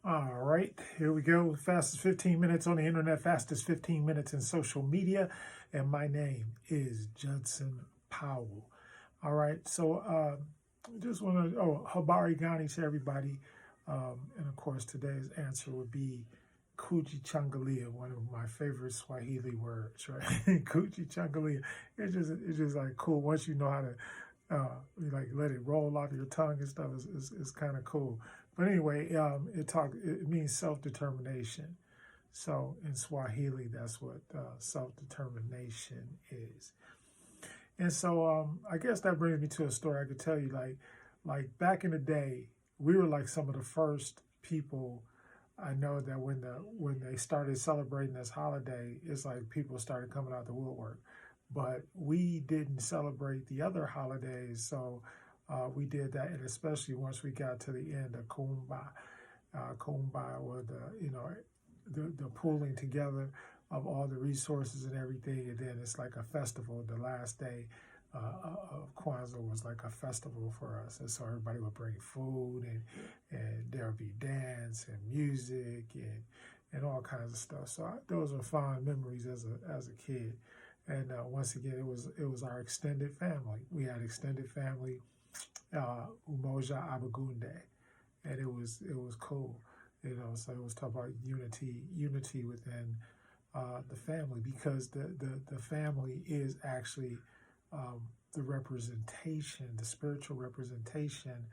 All right, here we go. Fastest 15 minutes on the internet, fastest 15 minutes in social media. And my name is Judson Powell. All right, so just want to, Habari Ghani to everybody. And of course, today's answer would be Kuji Changalia, one of my favorite Swahili words, right? Kuji Changalia. It's just like cool. Once you know how to like let it roll off your tongue and stuff is kind of cool. But anyway, it means self-determination. So in Swahili, that's what self-determination is. And so I guess that brings me to a story I could tell you. Like back in the day, we were like some of the first people. I know that when they started celebrating this holiday, it's like people started coming out the woodwork. But we didn't celebrate the other holidays, so we did that, and especially once we got to the end of Kumba. Kumba, or the pooling together of all the resources and everything, and then it's like a festival. The last day of Kwanzaa was like a festival for us, and so everybody would bring food, and there would be dance and music and all kinds of stuff. So those are fond memories as a kid. And once again, it was our extended family. We had extended family, Umoja Abagunde, and it was cool, So it was talk about unity within the family, because the family is actually the representation, the spiritual representation.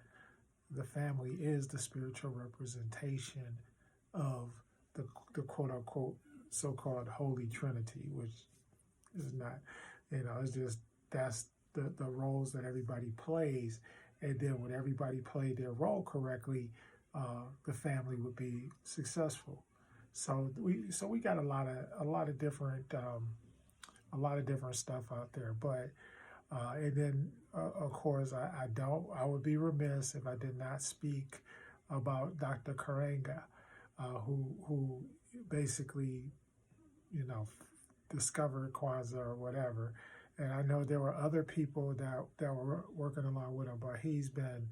The family is the spiritual representation of the quote unquote so-called Holy Trinity, which is not, it's just that's the roles that everybody plays, and then when everybody played their role correctly, the family would be successful. So we got a lot of different stuff out there, but and then of course I would be remiss if I did not speak about Dr. Karenga, who basically discovered Kwanzaa or whatever. And I know there were other people that were working along with him, but he's been,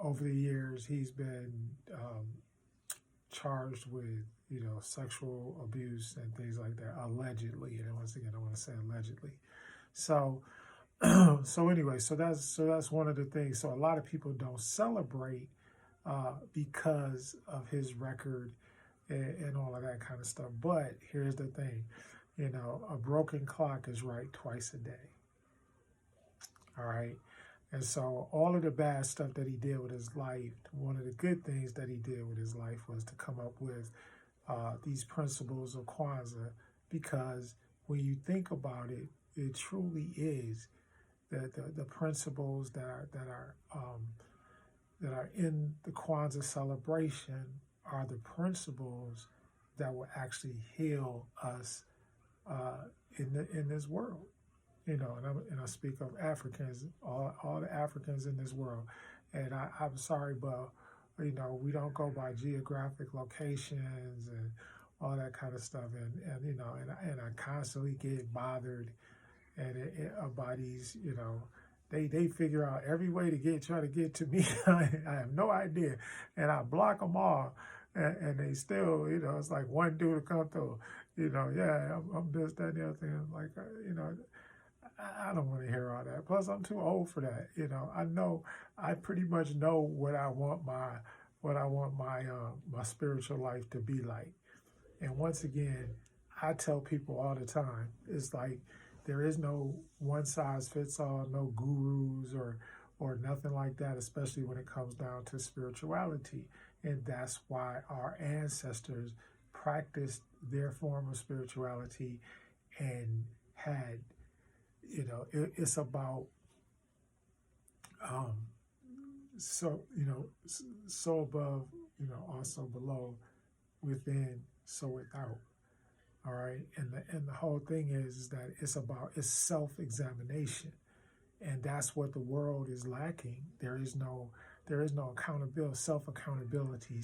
over the years, he's been charged with, sexual abuse and things like that, allegedly. And once again, I want to say allegedly. So, so that's one of the things. So a lot of people don't celebrate because of his record and all of that kind of stuff. But here's the thing. A broken clock is right twice a day. All right. And so all of the bad stuff that he did with his life, one of the good things that he did with his life was to come up with these principles of Kwanzaa, because when you think about it, it truly is that the principles that are in the Kwanzaa celebration are the principles that will actually heal us in this world, and I speak of Africans, all the Africans in this world, and I'm sorry, but we don't go by geographic locations and all that kind of stuff, and I constantly get bothered by these, they figure out every way to try to get to me. I have no idea, and I block them all. And they still, it's like one dude to come through, yeah, I'm this, that, the other thing. I'm like, I don't want to hear all that. Plus, I'm too old for that. I pretty much know what I want my spiritual life to be like. And once again, I tell people all the time, it's like there is no one size fits all, no gurus or nothing like that, especially when it comes down to spirituality. And that's why our ancestors practiced their form of spirituality and had, it's about, so above, also below, within, so without. All right. And the whole thing is that it's self-examination. And that's what the world is lacking. There is no accountability, self-accountability,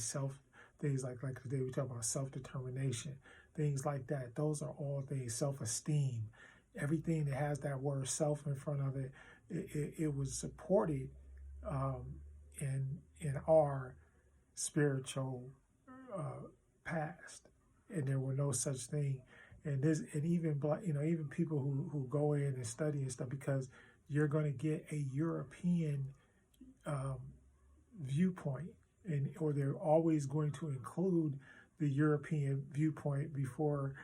things like today we talk about self-determination, things like that. Those are all things, self-esteem, everything that has that word self in front of it. It was supported in our spiritual past, and there were no such thing. And even even people who go in and study and stuff, because you're going to get a European um, viewpoint, or they're always going to include the European viewpoint before,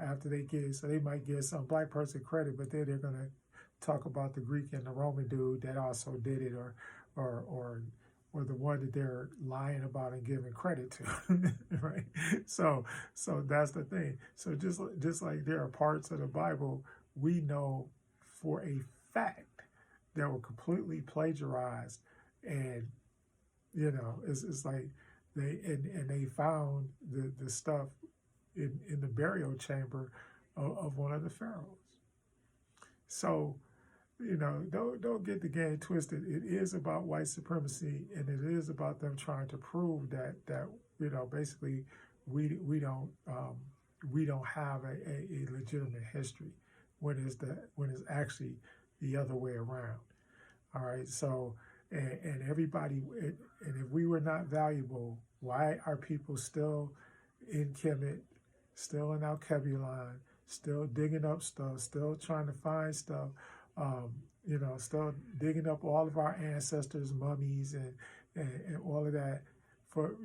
after they get, so they might give some black person credit, but then they're going to talk about the Greek and the Roman dude that also did it, or the one that they're lying about and giving credit to, right? So that's the thing. So just like there are parts of the Bible we know for a fact that were completely plagiarized, and it's like they found the stuff in the burial chamber of one of the pharaohs. So don't get the game twisted. It is about white supremacy, and it is about them trying to prove that basically we don't have a legitimate history, when it's actually the other way around. All right. So and everybody, and if we were not valuable, why are people still in Kemet, still in Alkebulan, still digging up stuff, still trying to find stuff? Still digging up all of our ancestors' mummies and all of that, for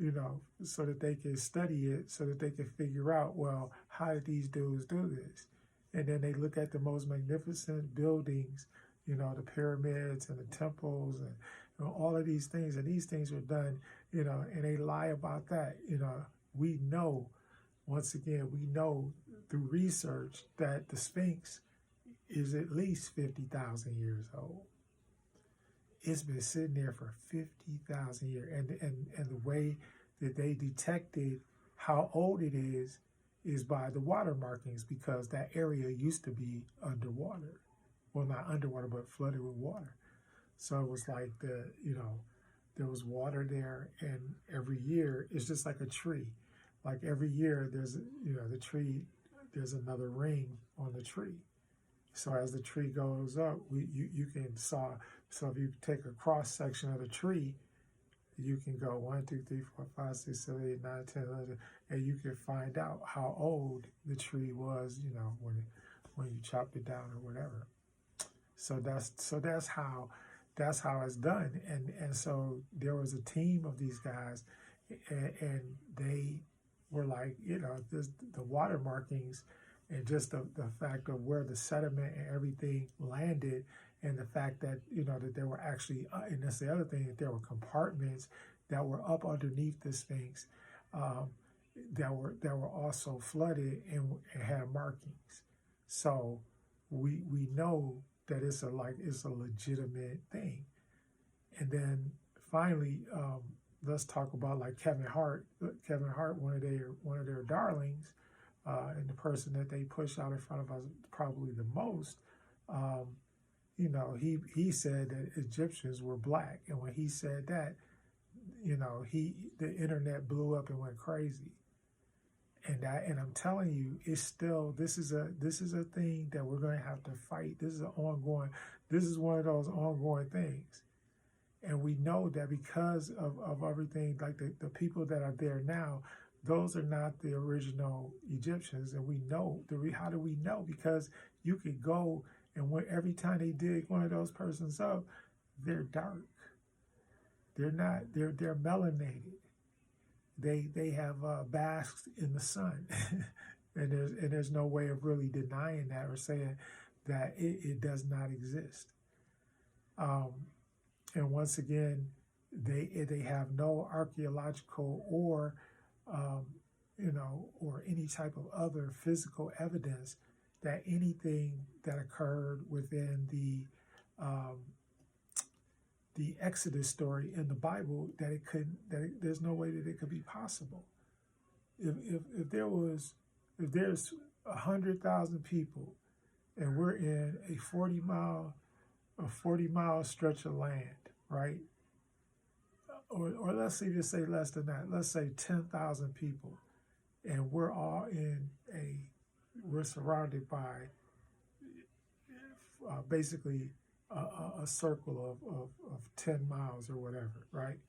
so that they can study it, so that they can figure out, well, how did these dudes do this? And then they look at the most magnificent buildings, the pyramids and the temples and all of these things, and these things are done, and they lie about that. We know, once again, we know through research that the Sphinx is at least 50,000 years old. It's been sitting there for 50,000 years. And the way that they detected how old it is by the water markings, because that area used to be underwater. Well, not underwater, but flooded with water. So it was like there was water there, and every year it's just like a tree. Like every year there's, the tree, there's another ring on the tree. So as the tree goes up, you can saw. So if you take a cross section of the tree, you can go 1, 2, 3, 4, 5, 6, 7, 8, 9, 10, 11, and you can find out how old the tree was, when you chopped it down or whatever. So that's how it's done. And so there was a team of these guys, and they were like, the water markings, and just the fact of where the sediment and everything landed, and the fact that that there were actually, and that's the other thing, that there were compartments that were up underneath the Sphinx, that were also flooded and had markings. So we know that it's a legitimate thing. And then finally, let's talk about like Kevin Hart. Kevin Hart, one of their darlings. And the person that they push out in front of us probably the most, he said that Egyptians were black, and when he said that, the internet blew up and went crazy. And I'm telling you, it's still, this is a thing that we're going to have to fight. This is one of those ongoing things. And we know that because of everything, like the people that are there now, those are not the original Egyptians. And we know, how do we know? Because you could go, and every time they dig one of those persons up, they're dark. They're not, they're melanated. They have basked in the sun. and there's no way of really denying that or saying that it does not exist. And once again, they have no archaeological or or any type of other physical evidence that anything that occurred within the Exodus story in the Bible, there's no way that it could be possible. If there's 100,000 people, and we're in a 40 mile stretch of land, right? Or let's even say less than that. Let's say 10,000 people, and we're all we're surrounded by basically a circle of 10 miles or whatever, right?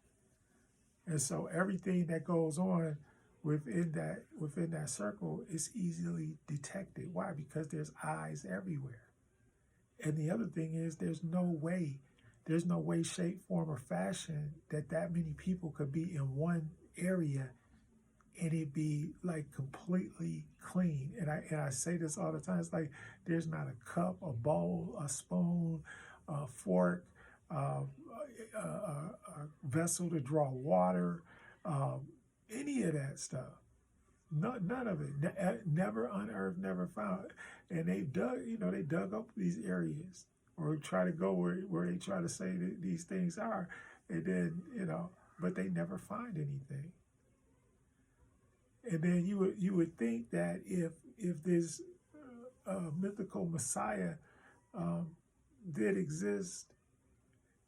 And so everything that goes on within that circle, it's easily detected. Why? Because there's eyes everywhere. And the other thing is, there's no way, shape, form, or fashion that many people could be in one area and it be like completely clean. And I say this all the time. It's like there's not a cup, a bowl, a spoon, a fork, a vessel to draw water, any of that stuff. None of it. Never unearthed, never found. And they dug up these areas or try to go where they try to say that these things are. And then, but they never find anything. And then you would think that if this mythical Messiah did exist,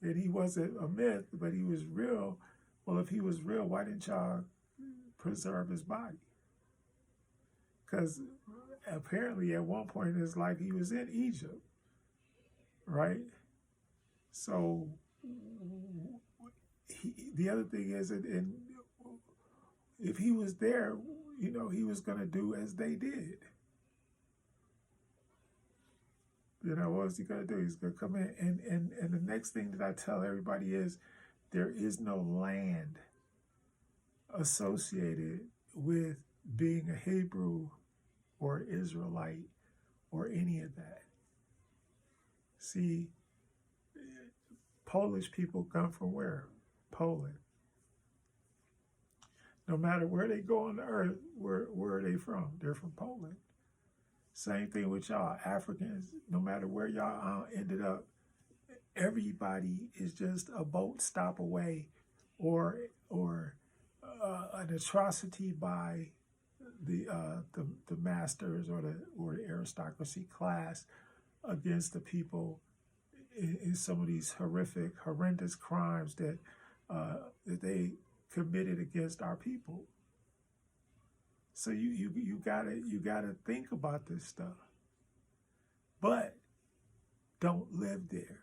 that he wasn't a myth, but he was real. Well, if he was real, why didn't y'all preserve his body? Because apparently at one point in his life he was in Egypt, right? So the other thing is, and if he was there, he was going to do as they did. What was he going to do? He's going to come in. And the next thing that I tell everybody is there is no land associated with being a Hebrew or Israelite or any of that. See, Polish people come from where? Poland. No matter where they go on the earth, where are they from? They're from Poland. Same thing with y'all, Africans. No matter where y'all ended up, everybody is just a boat stop away, or an atrocity by the masters or the aristocracy class against the people in some of these horrendous crimes that they committed against our people. So you gotta think about this stuff, but don't live there.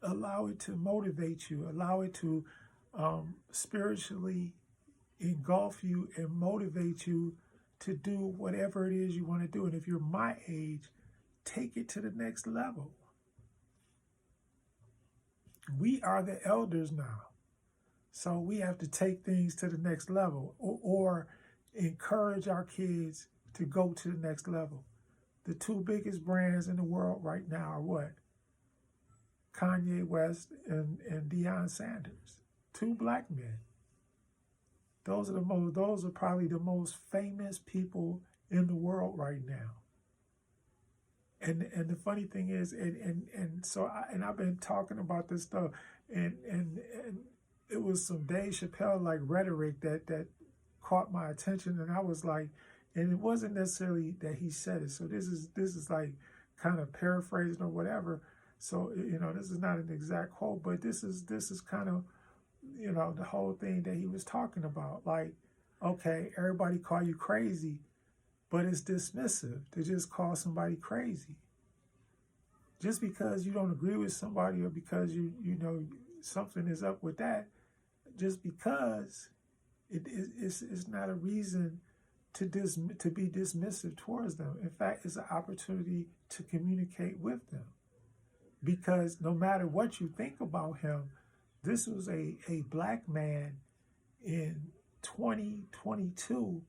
Allow it to motivate you. Allow it to spiritually engulf you and motivate you to do whatever it is you want to do. And if you're my age, take it to the next level. We are the elders now. So we have to take things to the next level or encourage our kids to go to the next level. The two biggest brands in the world right now are what? Kanye West and Deion Sanders. Two black men. Those are probably the most famous people in the world right now. And the funny thing is, so I've been talking about this stuff, and it was some Dave Chappelle like rhetoric that caught my attention, and I was like, and it wasn't necessarily that he said it. So this is like kind of paraphrasing or whatever. So this is not an exact quote, but this is kind of the whole thing that he was talking about. Like, okay, everybody call you crazy, but it's dismissive to just call somebody crazy. Just because you don't agree with somebody or because you know something is up with that, just because it's not a reason to be dismissive towards them. In fact, it's an opportunity to communicate with them. Because no matter what you think about him, this was a black man in 2022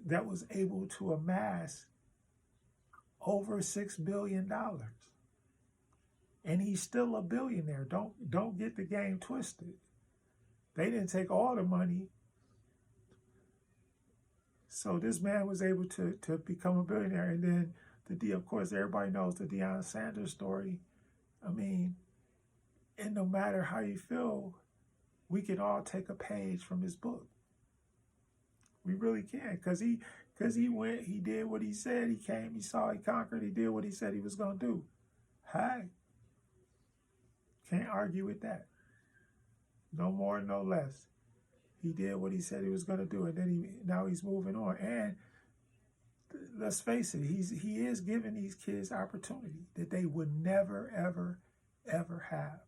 that was able to amass over $6 billion. And he's still a billionaire. Don't get the game twisted. They didn't take all the money. So this man was able to become a billionaire. And then of course, everybody knows the Deion Sanders story. I mean, and no matter how you feel, we can all take a page from his book. We really can, because he went, he did what he said, he came, he saw, he conquered, he did what he said he was going to do. Hey, can't argue with that. No more, no less. He did what he said he was going to do, and then now he's moving on. And let's face it, he is giving these kids opportunity that they would never, ever, ever have.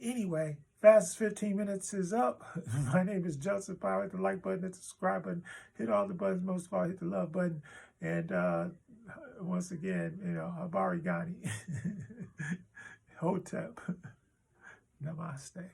Anyway, Fastest 15 minutes is up. My name is Judson Power. Hit the like button, hit the subscribe button, hit all the buttons. Most of all, hit the love button. And once again, Habari Ghani, Hotep, Namaste.